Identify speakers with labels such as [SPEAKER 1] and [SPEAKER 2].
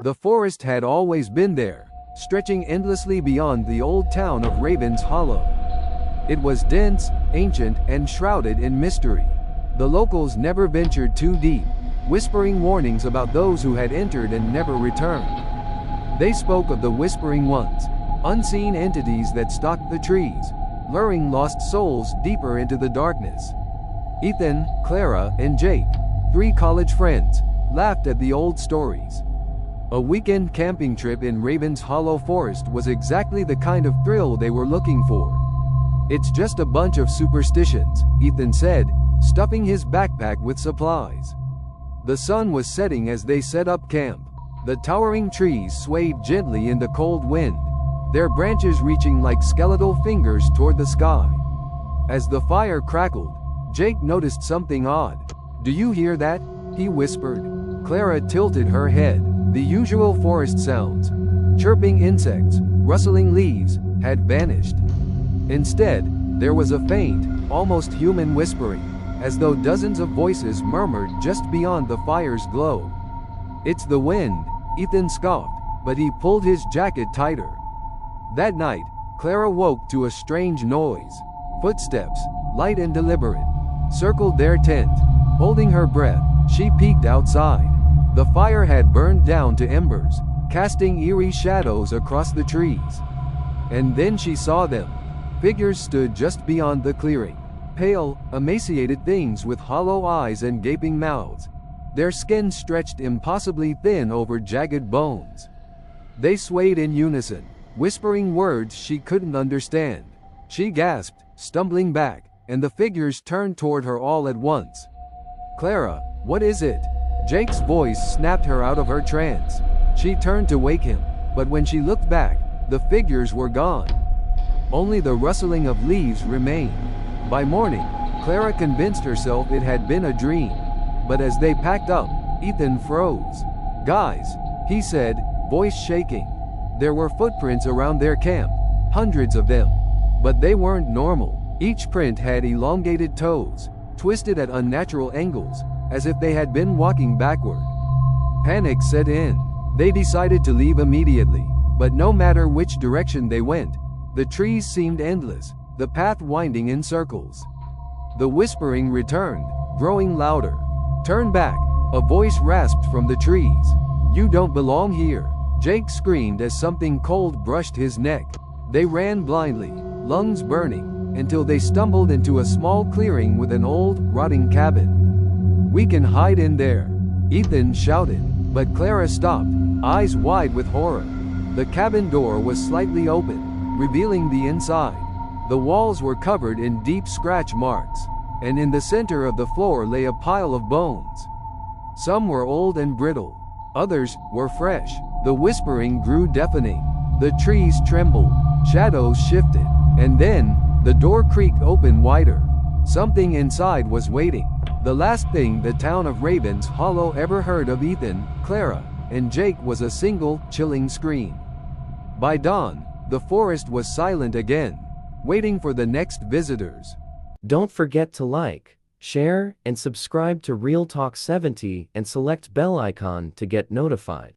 [SPEAKER 1] The forest had always been there, stretching endlessly beyond the old town of Raven's Hollow. It was dense, ancient, and shrouded in mystery. The locals never ventured too deep, whispering warnings about those who had entered and never returned. They spoke of the Whispering Ones, unseen entities that stalked the trees, luring lost souls deeper into the darkness. Ethan, Clara, and Jake, 3 college friends, laughed at the old stories. A weekend camping trip in Raven's Hollow Forest was exactly the kind of thrill they were looking for. "It's just a bunch of superstitions," Ethan said, stuffing his backpack with supplies. The sun was setting as they set up camp. The towering trees swayed gently in the cold wind, their branches reaching like skeletal fingers toward the sky. As the fire crackled, Jake noticed something odd. "Do you hear that?" he whispered. Clara tilted her head. The usual forest sounds, chirping insects, rustling leaves, had vanished. Instead, there was a faint, almost human whispering, as though dozens of voices murmured just beyond the fire's glow. "It's the wind," Ethan scoffed, but he pulled his jacket tighter. That night, Clara woke to a strange noise. Footsteps, light and deliberate, circled their tent. Holding her breath, she peeked outside. The fire had burned down to embers, casting eerie shadows across the trees. And then she saw them. Figures stood just beyond the clearing. Pale, emaciated things with hollow eyes and gaping mouths. Their skin stretched impossibly thin over jagged bones. They swayed in unison, whispering words she couldn't understand. She gasped, stumbling back, and the figures turned toward her all at once. "Clara, what is it?" Jake's voice snapped her out of her trance. She turned to wake him, but when she looked back, the figures were gone. Only the rustling of leaves remained. By morning, Clara convinced herself it had been a dream. But as they packed up, Ethan froze. "Guys," he said, voice shaking. There were footprints around their camp, hundreds of them. But they weren't normal. Each print had elongated toes, twisted at unnatural angles, as if they had been walking backward. Panic set in. They decided to leave immediately, but no matter which direction they went, the trees seemed endless, the path winding in circles. The whispering returned, growing louder. "Turn back," a voice rasped from the trees. "You don't belong here." Jake screamed as something cold brushed his neck. They ran blindly, lungs burning, until they stumbled into a small clearing with an old, rotting cabin. "We can hide in there," Ethan shouted, but Clara stopped, eyes wide with horror. The cabin door was slightly open, revealing the inside. The walls were covered in deep scratch marks, and in the center of the floor lay a pile of bones. Some were old and brittle, others were fresh. The whispering grew deafening. The trees trembled, shadows shifted, and then, the door creaked open wider. Something inside was waiting. The last thing the town of Raven's Hollow ever heard of Ethan, Clara, and Jake was a single, chilling scream. By dawn, the forest was silent again, waiting for the next visitors.
[SPEAKER 2] Don't forget to like, share, and subscribe to Real Talk 70 and select bell icon to get notified.